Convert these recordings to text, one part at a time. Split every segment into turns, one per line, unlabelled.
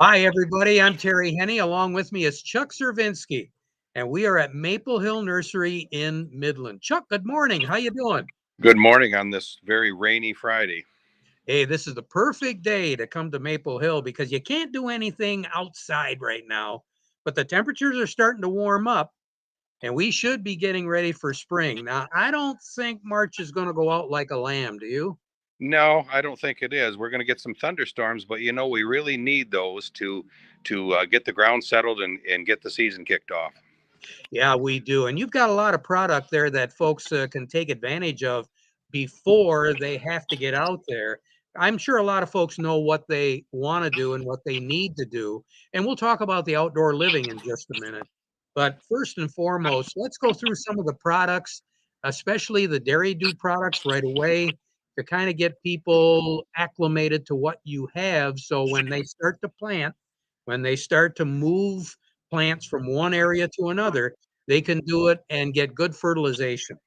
Hi, everybody. I'm Terry Henney. Along with me is Chuck Cervinsky, and we are at Maple Hill Nursery in Midland. Chuck, good morning. How you doing?
Good morning on this very rainy Friday.
Hey, this is the perfect day to come to Maple Hill because you can't do anything outside right now, but the temperatures are starting to warm up, and we should be getting ready for spring. Now, I don't think March is going to go out like a lamb. Do you?
No, I don't think it is. We're going to get some thunderstorms, but we really need those to get the ground settled and get the season kicked off.
Yeah, we do. And you've got a lot of product there that folks can take advantage of before they have to get out there. I'm sure a lot of folks know what they want to do and what they need to do. And we'll talk about the outdoor living in just a minute. But first and foremost, let's go through some of the products, especially the Dairy Dew products right away to kind of get people acclimated to what you have. So when they start to plant, when they start to move plants from one area to another, they can do it and get good fertilization.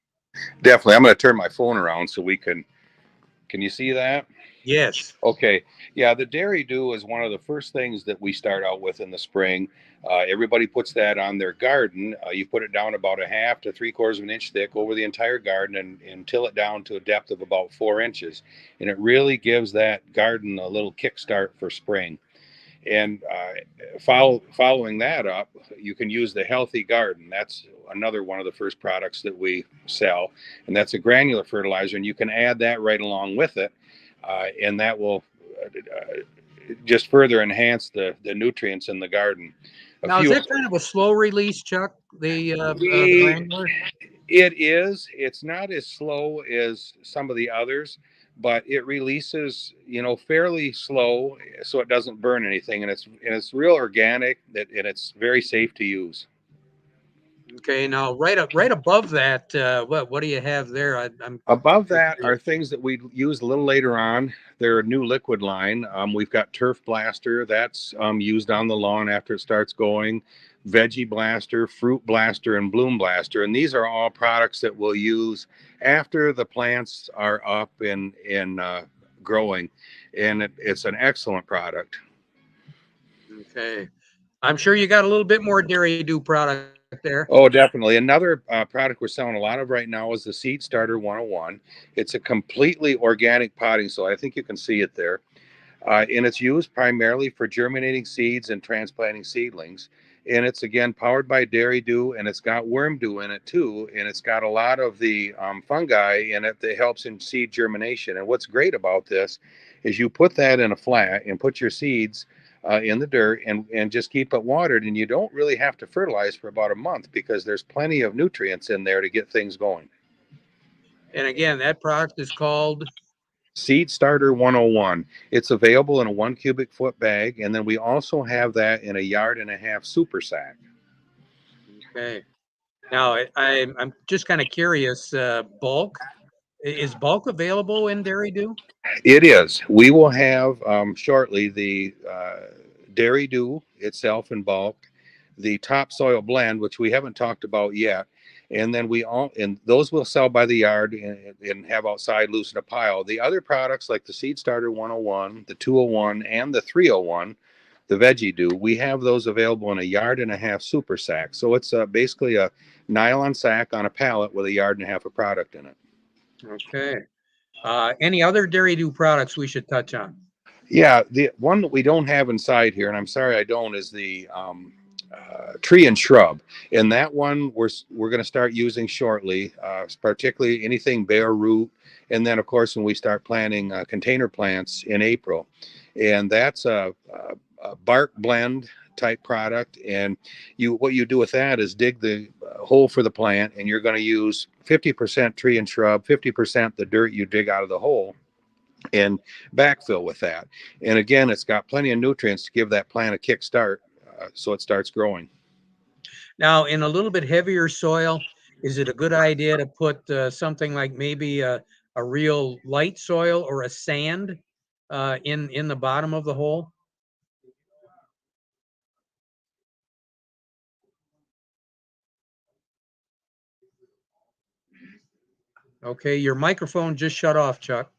Definitely. I'm going to turn my phone around so we can you see that?
Yes.
Okay. Yeah, the dairy dew is one of the first things that we start out with in the spring. Everybody puts that on their garden. You put it down about a half to three quarters of an inch thick over the entire garden and till it down to a depth of about 4 inches. And it really gives that garden a little kickstart for spring. And following that up, you can use the Healthy Garden. That's another one of the first products that we sell. And that's a granular fertilizer. And you can add that right along with it. And that will just further enhance the nutrients in the garden. A
Now, is
few
that kind of a slow release, Chuck? The
we,
granular.
it is. It's not as slow as some of the others, but it releases, fairly slow, so it doesn't burn anything, and it's real organic. And it's very safe to use.
Okay. Now, right above that, what do you have there? I'm
Above that
curious.
are things that we use a little later on. They're a new liquid line. We've got Turf Blaster that's used on the lawn after it starts going, Veggie Blaster, Fruit Blaster, and Bloom Blaster. And these are all products that we'll use after the plants are up and growing. And it's an excellent product.
Okay. I'm sure you got a little bit more Dairy Dew product there.
Oh, definitely. Another product we're selling a lot of right now is the Seed Starter 101. It's a completely organic potting soil. I think you can see it there. And it's used primarily for germinating seeds and transplanting seedlings. And it's again powered by Dairy Dew, and it's got worm dew in it too. And it's got a lot of the fungi in it that helps in seed germination. And what's great about this is you put that in a flat and put your seeds in the dirt and just keep it watered. And you don't really have to fertilize for about a month because there's plenty of nutrients in there to get things going.
And again, that product is called.
Seed Starter 101. It's available in a 1 cubic foot bag, and then we also have that in a yard and a half super sack.
Okay. Now, I'm just kind of curious. Bulk is bulk available in Dairy Dew?
It is. We will have shortly the Dairy Dew itself in bulk, the topsoil blend, which we haven't talked about yet, and then and those will sell by the yard and have outside loose in a pile. The other products like the Seed Starter 101, the 201, and the 301, the Veggie Dew, we have those available in a yard and a half super sack. So it's basically a nylon sack on a pallet with a yard and a half of product in it.
Okay. Any other Dairy Dew products we should touch on?
Yeah, the one that we don't have inside here, and I'm sorry I don't, is the tree and shrub. And that one we're going to start using shortly, particularly anything bare root. And then, of course, when we start planting container plants in April, and that's a bark blend type product. And what you do with that is dig the hole for the plant, and you're going to use 50% tree and shrub, 50% the dirt you dig out of the hole and backfill with that. And again, it's got plenty of nutrients to give that plant a kick start so it starts growing.
Now, in a little bit heavier soil, is it a good idea to put something like maybe a real light soil or a sand in the bottom of the hole? Okay, your microphone just shut off, Chuck.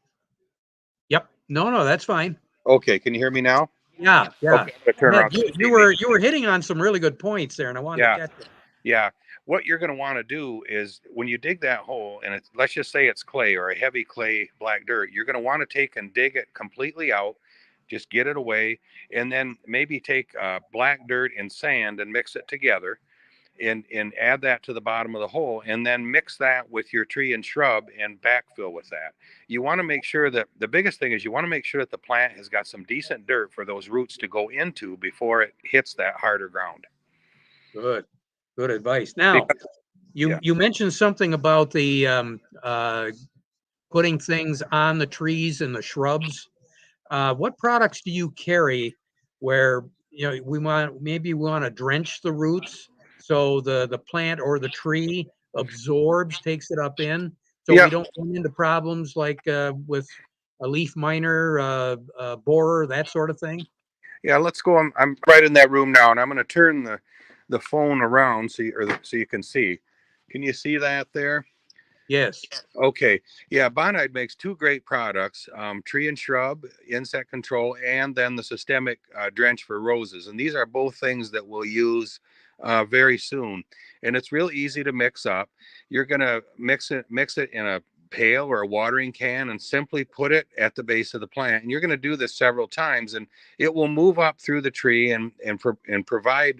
Yep. No, that's fine.
Okay, can you hear me now?
Yeah, yeah.
Okay, I'm gonna turn around so you see me.
You were hitting on some really good points there, and I wanted to
Yeah,
catch it.
yeah. What you're going to want to do is when you dig that hole, and it's, let's just say it's clay or a heavy clay black dirt, you're going to want to take and dig it completely out, just get it away, and then maybe take black dirt and sand and mix it together, and add that to the bottom of the hole, and then mix that with your tree and shrub and backfill with that. You want to make sure that the biggest thing is you want to make sure that the plant has got some decent dirt for those roots to go into before it hits that harder ground.
Good, good advice. Now,
Because, yeah.
you mentioned something about the putting things on the trees and the shrubs. What products do you carry where we want to drench the roots so the plant or the tree absorbs, takes it up in, so
Yeah.
we don't run into problems like with a leaf miner, borer, that sort of thing?
Yeah, let's go. I'm right in that room now, and I'm going to turn the phone around so you can see. Can you see that there?
Yes.
Okay. Yeah, Bonide makes two great products: tree and shrub insect control, and then the systemic drench for roses. And these are both things that we'll use very soon. And it's real easy to mix up. You're gonna mix it in a pail or a watering can, and simply put it at the base of the plant. And you're going to do this several times, and it will move up through the tree and provide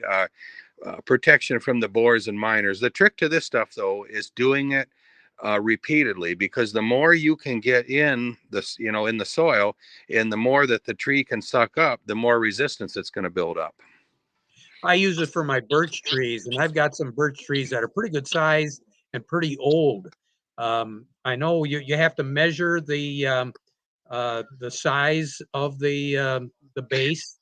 protection from the borers and miners. The trick to this stuff, though, is doing it repeatedly, because the more you can get in this, in the soil, and the more that the tree can suck up, the more resistance it's going to build up.
I use it for my birch trees, and I've got some birch trees that are pretty good size and pretty old. I know you have to measure the size of the base.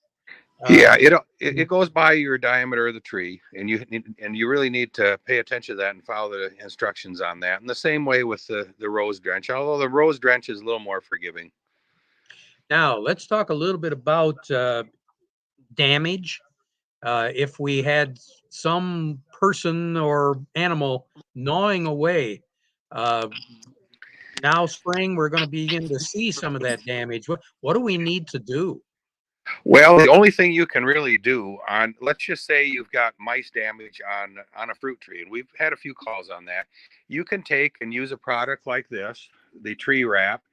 Yeah,
Um,
it goes by your diameter of the tree, and you really need to pay attention to that and follow the instructions on that. And the same way with the rose drench, although the rose drench is a little more forgiving.
Now let's talk a little bit about damage. If we had some person or animal gnawing away, uh, now spring we're going to begin to see some of that damage. What do we need to do?
Well, the only thing you can really do on, let's just say you've got mice damage on a fruit tree, and we've had a few calls on that. You can take and use a product like this, the tree wrap,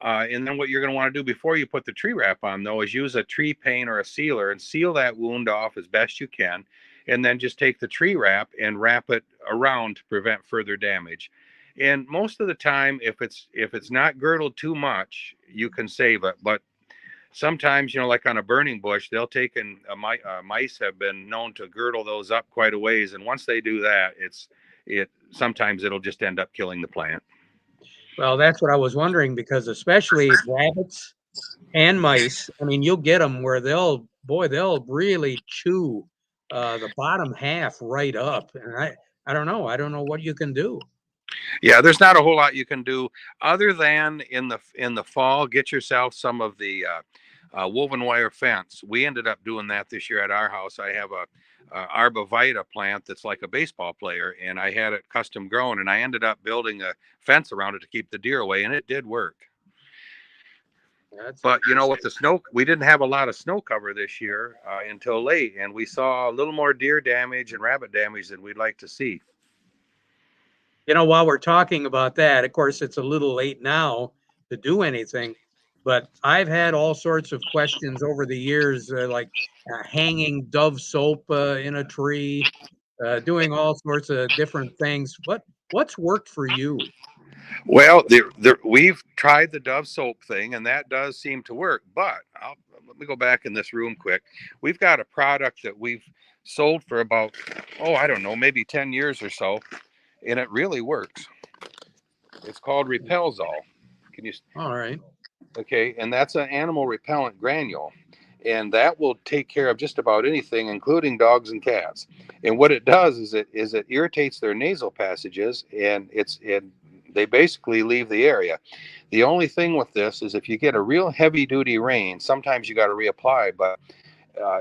and then what you're going to want to do before you put the tree wrap on, though, is use a tree paint or a sealer and seal that wound off as best you can, and then just take the tree wrap and wrap it around to prevent further damage. And most of the time, if it's not girdled too much, you can save it, but sometimes, like on a burning bush, they'll take and mice have been known to girdle those up quite a ways, and once they do that, it sometimes it'll just end up killing the plant.
Well, that's what I was wondering because especially rabbits and mice, I mean, you'll get them where they'll really chew the bottom half right up, and I don't know what you can do.
Yeah, there's not a whole lot you can do other than in the fall, get yourself some of the woven wire fence. We ended up doing that this year at our house. I have a arbovita plant that's like a baseball player, and I had it custom grown, and I ended up building a fence around it to keep the deer away, and it did work.
That's
But with
interesting.
the snow, we didn't have a lot of snow cover this year until late, and we saw a little more deer damage and rabbit damage than we'd like to see.
While we're talking about that, of course, it's a little late now to do anything, but I've had all sorts of questions over the years, like hanging Dove soap in a tree, doing all sorts of different things. What's worked for you?
Well, we've tried the Dove soap thing, and that does seem to work. But let me go back in this room quick. We've got a product that we've sold for about, I don't know, maybe 10 years or so, and it really works. It's called Repelzol. Can you?
All right.
Okay, and that's an animal repellent granule, and that will take care of just about anything, including dogs and cats. And what it does is it irritates their nasal passages, and they basically leave the area. The only thing with this is if you get a real heavy duty rain, sometimes you got to reapply, but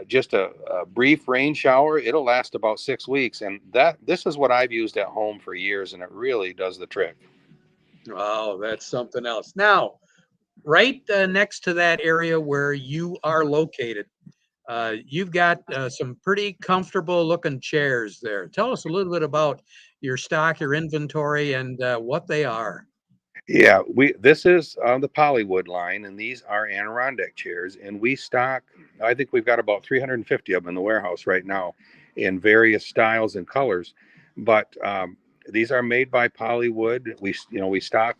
just a brief rain shower, it'll last about 6 weeks. And this is what I've used at home for years, and it really does the trick.
Oh, that's something else. Now, right next to that area where you are located, You've got some pretty comfortable looking chairs there. Tell us a little bit about your stock, your inventory, and what they are.
Yeah, we this is the Polywood line, and these are Adirondack chairs, and we stock. I think we've got about 350 of them in the warehouse right now, in various styles and colors. But these are made by Polywood. We stock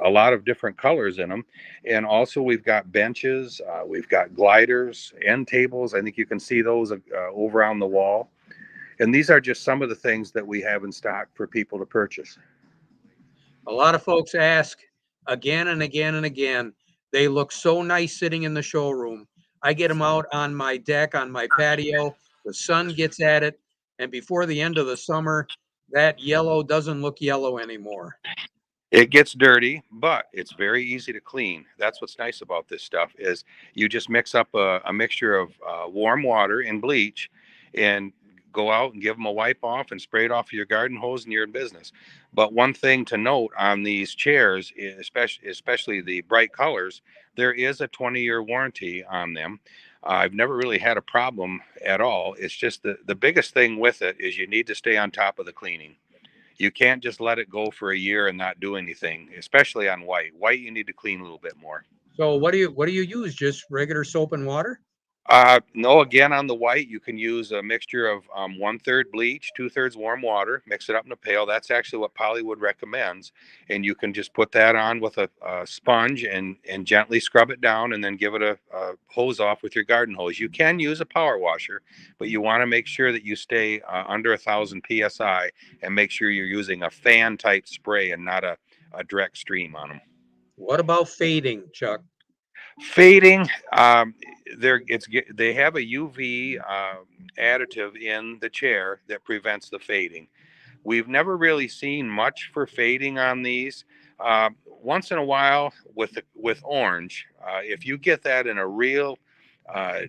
a lot of different colors in them, and also we've got benches, we've got gliders, end tables. I think you can see those over on the wall. And these are just some of the things that we have in stock for people to purchase.
A lot of folks ask again and again and again. They look so nice sitting in the showroom. I get them out on my deck, on my patio. The sun gets at it, and before the end of the summer, that yellow doesn't look yellow anymore.
It gets dirty, but it's very easy to clean. That's what's nice about this stuff is you just mix up a mixture of warm water and bleach, and go out and give them a wipe off and spray it off your garden hose, and you're in business. But one thing to note on these chairs, especially the bright colors, there is a 20-year warranty on them. I've never really had a problem at all. It's just the biggest thing with it is you need to stay on top of the cleaning. You can't just let it go for a year and not do anything, especially on white. White, you need to clean a little bit more.
So what do you use? Just regular soap and water?
No, again, on the white, you can use a mixture of 1/3 bleach, 2/3 warm water, mix it up in a pail. That's actually what Pollywood recommends. And you can just put that on with a sponge and gently scrub it down, and then give it a hose off with your garden hose. You can use a power washer, but you want to make sure that you stay under 1,000 psi, and make sure you're using a fan type spray and not a direct stream on them.
What about fading, Chuck?
Fading, they have a UV additive in the chair that prevents the fading. We've never really seen much for fading on these. Once in a while, with orange, if you get that in a real uh,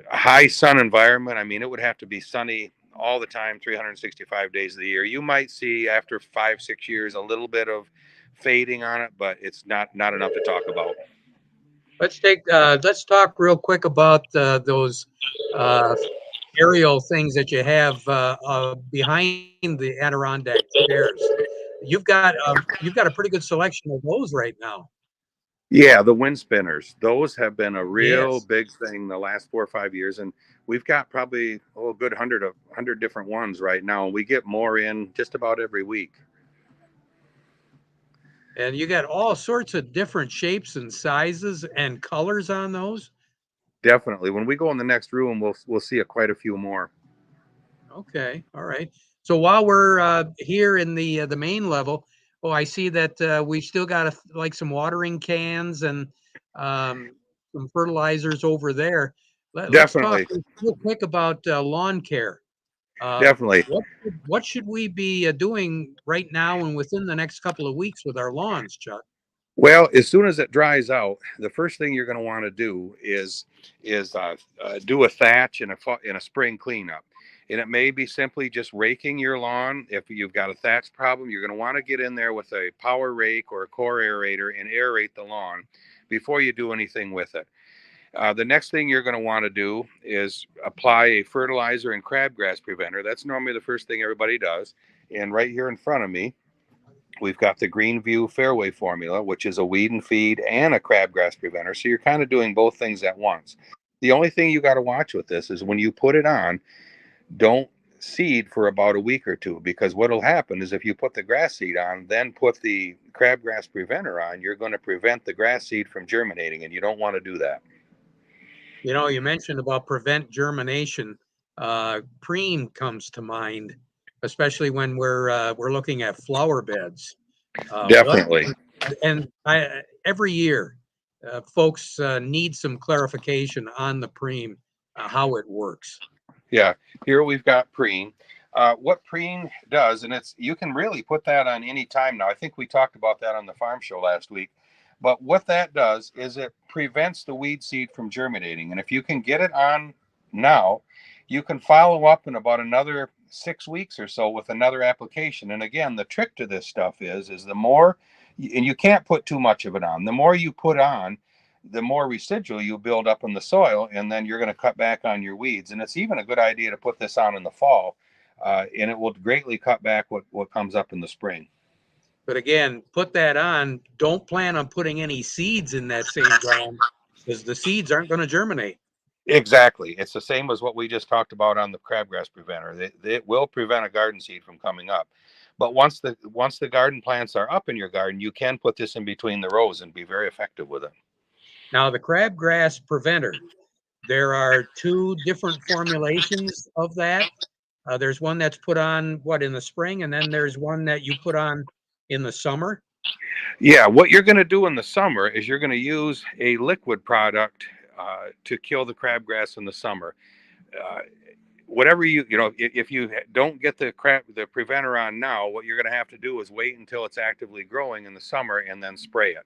high sun environment, I mean, it would have to be sunny all the time, 365 days of the year. You might see after 5, 6 years a little bit of fading on it, but it's not enough to talk about.
Let's talk real quick about those uh, aerial things that you have behind the Adirondack chairs. You've got a pretty good selection of those right now.
Yeah, the wind spinners. Those have been a real
Yes,
big thing the last 4 or 5 years, and we've got probably a good hundred different ones right now. We get more in just about every week.
and you got all sorts of different shapes and sizes and colors on those.
Definitely. When we go in the next room, we'll see quite a few more.
Okay, all right. So while we're here in the main level, oh, I see that we still got like some watering cans and um, some fertilizers over there. Let's talk
Definitely,
real quick about lawn care.
definitely.
What should we be doing right now and within the next couple of weeks with our lawns, Chuck?
Well, as soon as it dries out, the first thing you're going to want to do is do a thatch and a spring cleanup. And it may be simply just raking your lawn. If you've got a thatch problem, you're going to want to get in there with a power rake or a core aerator and aerate the lawn before you do anything with it. The next thing you're going to want to do is apply a fertilizer and crabgrass preventer. That's normally the first thing everybody does. And right here in front of me, we've got the Greenview Fairway formula, which is a weed and feed and a crabgrass preventer. So you're kind of doing both things at once. The only thing you got to watch with this is when you put it on, don't seed for about a week or two, because what'll happen is if you put the grass seed on, then put the crabgrass preventer on, you're going to prevent the grass seed from germinating, and you don't want to do that.
You know, you mentioned about prevent germination. Preen comes to mind, especially when we're looking at flower beds. What
Definitely.
and I every year, folks need some clarification on the preem, how it works.
Yeah, here we've got preen. What preen does, and it's you can really put that on any time now. I think we talked about that on the farm show last week. But what that does is it prevents the weed seed from germinating. And if you can get it on now, you can follow up in about another 6 weeks or so with another application. And again, the trick to this stuff is the more, and you can't put too much of it on. The more you put on, the more residual you build up in the soil, and then you're going to cut back on your weeds. And it's even a good idea to put this on in the fall, and it will greatly cut back what comes up in the spring.
But again, put that on. Don't plan on putting any seeds in that same ground because the seeds aren't going to germinate.
Exactly. It's the same as what we just talked about on the crabgrass preventer. It will prevent a garden seed from coming up. But once the garden plants are up in your garden, you can put this in between the rows and be very effective with it.
Now, the crabgrass preventer, there are two different formulations of that. There's one that's put on in the spring, and then there's one that you put on in the summer.
Yeah, what you're going to do in the summer is you're going to use a liquid product to kill the crabgrass in the summer. Whatever if you don't get the preventer on now, what you're going to have to do is wait until it's actively growing in the summer and then spray it.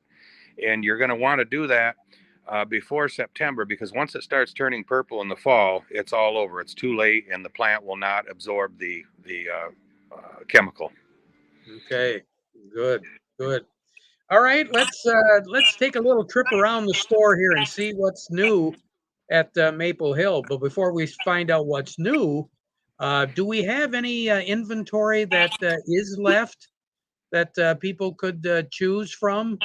And you're going to want to do that before September, because once it starts turning purple in the fall, it's all over. It's too late, and the plant will not absorb the chemical.
Okay, good, good. All right, let's take a little trip around the store here and see what's new at Maple Hill. But before we find out what's new, do we have any inventory that is left that people could choose from?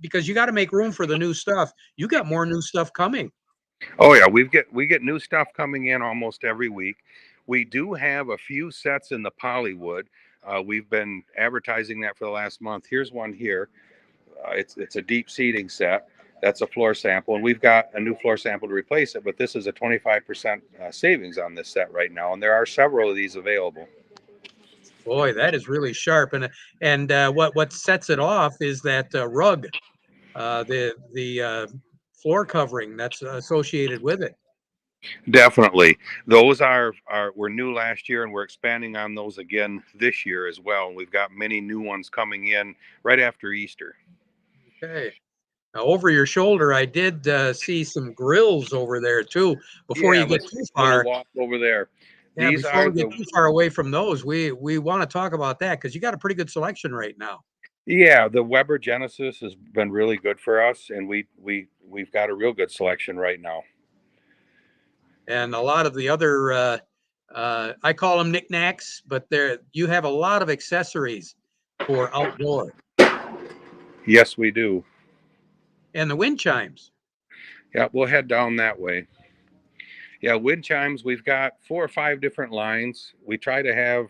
Because you got to make room for the new stuff. You got more new stuff coming.
Oh yeah, we get new stuff coming in almost every week. We do have a few sets in the polywood. We've been advertising that for the last month. Here's one here. It's a deep seeding set. That's a floor sample, and we've got a new floor sample to replace it. But this is a 25% savings on this set right now, and there are several of these available.
Boy, that is really sharp. And what sets it off is that rug, the floor covering that's associated with it.
Definitely, those were new last year, and we're expanding on those again this year as well. And we've got many new ones coming in right after Easter.
Okay. Now, over your shoulder, I did see some grills over there too. Before
Yeah,
you get
let's
too
take a little
far,
walk over there.
yeah,
These
before
are
we get
the
too far away from those, we want to talk about that because you got a pretty good selection right now.
Yeah, the Weber Genesis has been really good for us, and we've got a real good selection right now.
And a lot of the other, I call them knickknacks, but you have a lot of accessories for outdoor.
Yes, we do.
And the wind chimes.
Yeah, we'll head down that way. Yeah, wind chimes, we've got 4 or 5 different lines. We try to have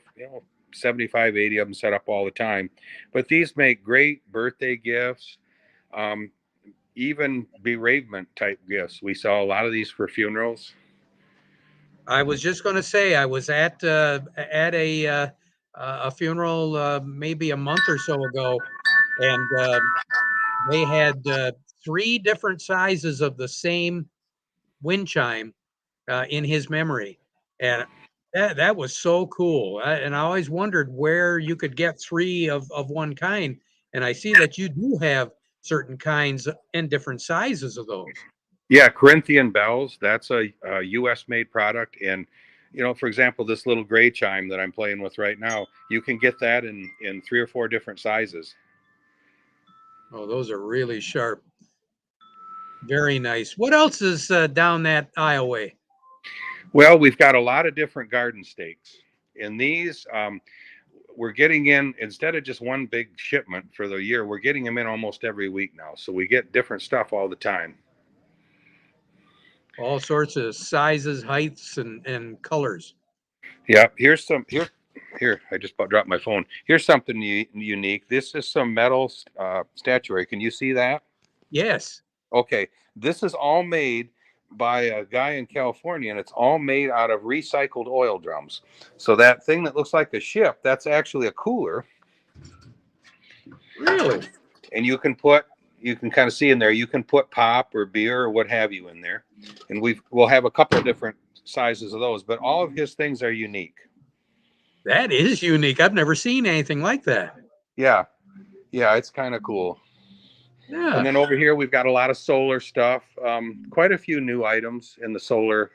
75, 80 of them set up all the time. But these make great birthday gifts, um, even bereavement type gifts. We sell a lot of these for funerals.
I was just going to say I was at a funeral maybe a month or so ago, and they had three different sizes of the same wind chime in his memory, and that was so cool. And I always wondered where you could get three of one kind, and I see that you do have certain kinds and different sizes of those.
Yeah, Corinthian bells, that's a US made product. And, for example, this little gray chime that I'm playing with right now, you can get that in 3 or 4 different sizes.
Oh, those are really sharp. Very nice. What else is down that aisleway?
Well, we've got a lot of different garden stakes. And these, we're getting in, instead of just one big shipment for the year, we're getting them in almost every week now. So we get different stuff all the time.
All sorts of sizes, heights, and colors.
Yeah, here. I just about dropped my phone. Here's something unique. This is some metal statuary. Can you see that?
Yes.
Okay, this is all made by a guy in California, and it's all made out of recycled oil drums. So that thing that looks like a ship, that's actually a cooler.
Really?
And you can kind of see in there, you can put pop or beer or what have you in there. And we'll have a couple of different sizes of those, but all of his things are unique.
That is unique. I've never seen anything like that.
Yeah. Yeah, it's kind of cool. And
Yeah.
then over here, we've got a lot of solar stuff. Quite a few new items in the solar.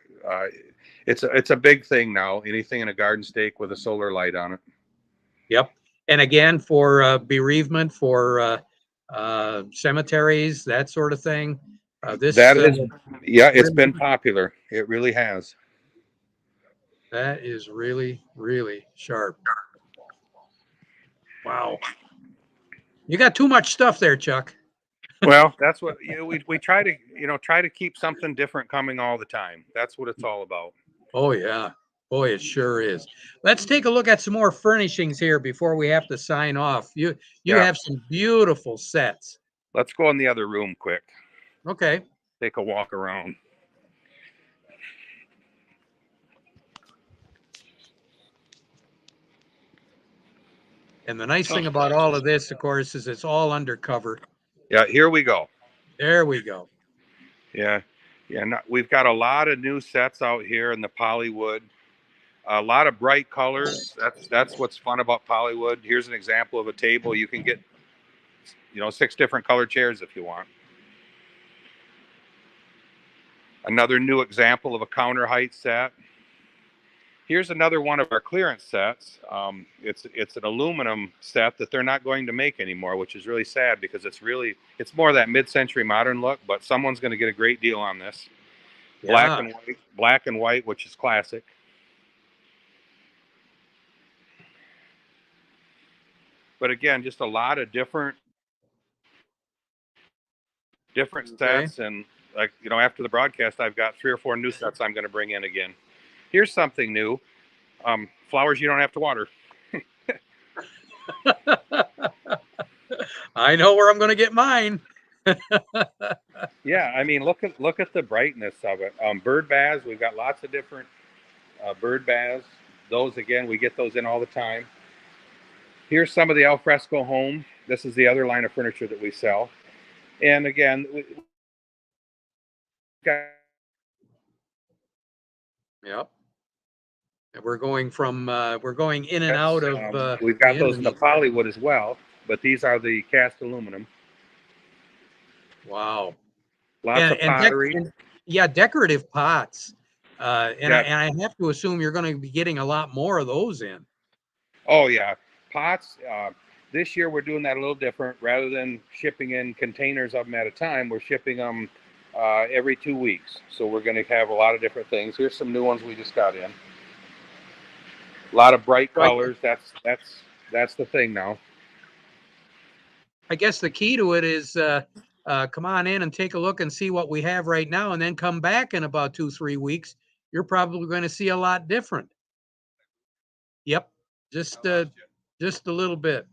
It's a big thing now. Anything in a garden stake with a solar light on it.
Yep. And again, for bereavement, for cemeteries, that sort of thing. This
That is, yeah, it's
really,
been popular. It really has.
that is really, really sharp. Wow. You got too much stuff there, Chuck.
Well, that's what we try to try to keep something different coming all the time. That's what it's all about.
Oh yeah. Boy, it sure is. Let's take a look at some more furnishings here before we have to sign off. You
Yeah,
have some beautiful sets.
let's go in the other room quick.
Okay.
Take a walk around.
And the nice
Oh,
thing about all of this, of course, is it's all undercover.
yeah, here we go.
There we go.
Yeah, yeah. We've got a lot of new sets out here in the Polywood. A lot of bright colors. That's what's fun about Polywood. Here's an example of a table. You can get 6 different color chairs if you want. Another new example of a counter height set. Here's another one of our clearance sets. It's an aluminum set that they're not going to make anymore, which is really sad because it's more of that mid-century modern look. But someone's going to get a great deal on this.
Yeah.
Black and white, which is classic. But again, just a lot of different
Okay.
sets, and after the broadcast, I've got 3 or 4 new sets I'm going to bring in again. Here's something new. Flowers you don't have to water.
I know where I'm going to get mine.
Yeah, I mean, look at the brightness of it. Bird baths, we've got lots of different bird baths. Those again, we get those in all the time. Here's some of the alfresco home. This is the other line of furniture that we sell. And again, we got
Yep. And we're going in and out of
we've
the
got those in the
internet.
Polywood as well, but these are the cast aluminum.
Wow.
Lots of pottery.
Yeah, decorative pots.
Yeah.
I have to assume you're going to be getting a lot more of those in.
Oh yeah, pots. This year we're doing that a little different. Rather than shipping in containers of them at a time, we're shipping them every 2 weeks. So we're going to have a lot of different things. Here's some new ones we just got in. A lot of bright colors. That's the thing now.
I guess the key to it is come on in and take a look and see what we have right now, and then come back in about 2-3 weeks. You're probably going to see a lot different. Yep, just a little bit.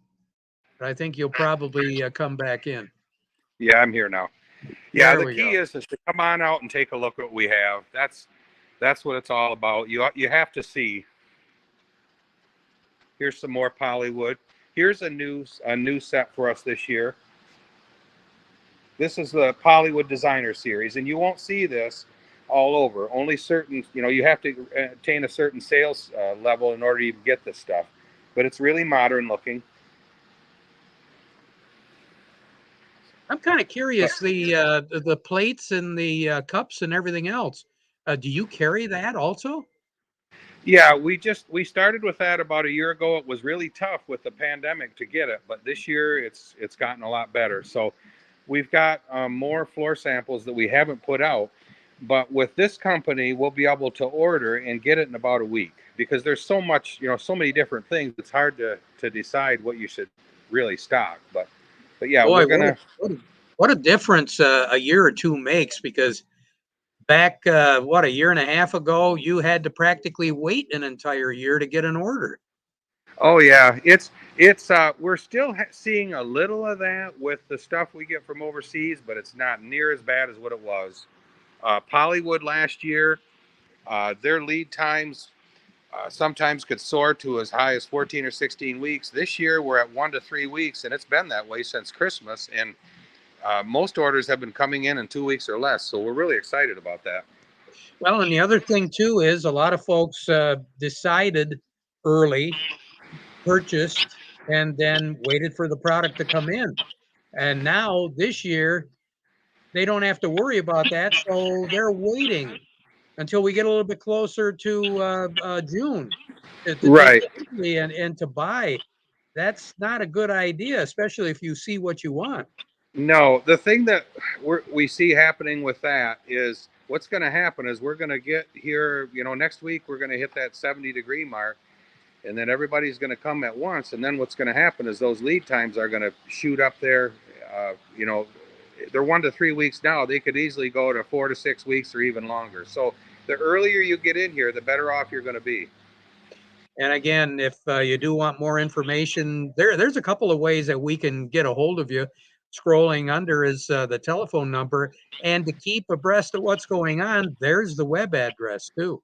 But I think you'll probably come back in.
Yeah, I'm here now. Yeah,
There
the
we
key
go.
is to come on out and take a look at what we have. That's what it's all about. You have to see. Here's some more Polywood. Here's a new set for us this year. This is the Polywood Designer Series, and you won't see this all over. Only certain, you have to attain a certain sales level in order to even get this stuff. But it's really modern looking.
I'm kind of curious the plates and the cups and everything else. Do you carry that also?
Yeah, we started with that about a year ago. It was really tough with the pandemic to get it, but this year it's gotten a lot better. So we've got more floor samples that we haven't put out, but with this company, we'll be able to order and get it in about a week because there's so much, so many different things. It's hard to decide what you should really stock. But yeah,
Boy,
we're gonna.
what a difference a year or two makes, because back a year and a half ago, you had to practically wait an entire year to get an order.
Oh yeah, it's we're still seeing a little of that with the stuff we get from overseas, but it's not near as bad as what it was. Polywood last year, their lead times sometimes could soar to as high as 14 or 16 weeks. This year we're at 1 to 3 weeks, and it's been that way since Christmas. And most orders have been coming in 2 weeks or less, so we're really excited about that.
Well, and the other thing too is a lot of folks decided early, purchased, and then waited for the product to come in. And now this year, they don't have to worry about that, so they're waiting until we get a little bit closer to June to take
Right.
delivery and to buy. That's not a good idea, especially if you see what you want.
No, the thing that we see happening with that is what's going to happen is we're going to get here, next week we're going to hit that 70-degree mark, and then everybody's going to come at once. And then what's going to happen is those lead times are going to shoot up there. Uh, you know, they're 1 to 3 weeks now. They could easily go to 4 to 6 weeks or even longer. So the earlier you get in here, the better off you're going to be.
And again, if you do want more information, there's a couple of ways that we can get a hold of you. Scrolling under is the telephone number, and to keep abreast of what's going on, there's the web address too.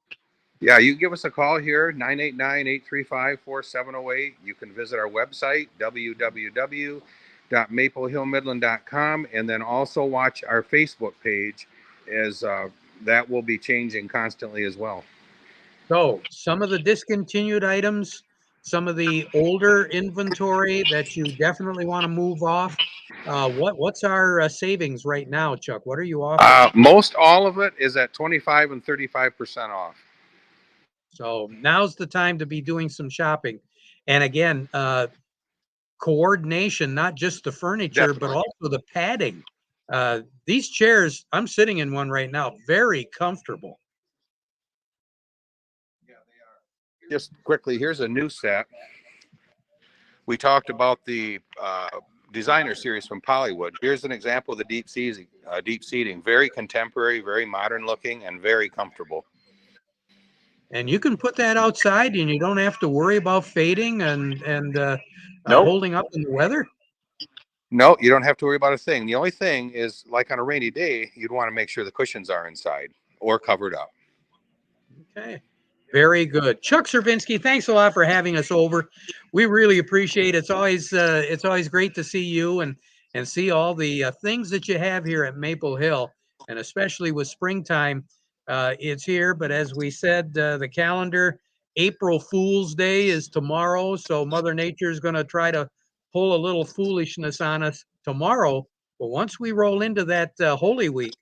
Yeah, you can give us a call here, 989-835-4708. You can visit our website, www.maplehillmidland.com, and then also watch our Facebook page, as that will be changing constantly as well.
So some of the discontinued items, some of the older inventory that you definitely want to move off. What's our savings right now, Chuck? What are you offering?
Most all of it is at 25 and 35% off.
So now's the time to be doing some shopping. And again, coordination, not just the furniture, but
Definitely.
also the padding. These chairs, I'm sitting in one right now, very comfortable.
Just quickly, here's a new set. We talked about the designer series from Pollywood. Here's an example of the deep seating. Very contemporary, very modern looking, and very comfortable.
And you can put that outside, and you don't have to worry about fading and
Nope.
holding up in the weather.
No, you don't have to worry about a thing. The only thing is, like on a rainy day, you'd want to make sure the cushions are inside or covered up.
Okay. Very good. Chuck Servinski, thanks a lot for having us over. We really appreciate it. It's always great to see you and see all the things that you have here at Maple Hill, and especially with springtime. It's here, but as we said, the calendar, April Fool's Day is tomorrow, so Mother Nature is going to try to pull a little foolishness on us tomorrow. But once we roll into that Holy Week,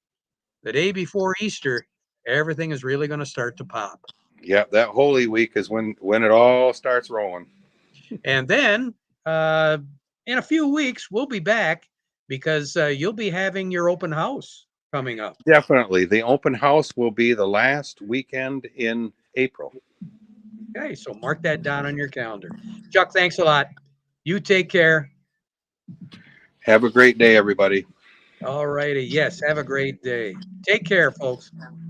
the day before Easter, everything is really going to start to pop.
Yeah, that Holy Week is when it all starts rolling.
And then in a few weeks, we'll be back because you'll be having your open house coming up.
Definitely. The open house will be the last weekend in April.
Okay, so mark that down on your calendar. Chuck, thanks a lot. You take care.
Have a great day, everybody.
All righty. Yes, have a great day. Take care, folks.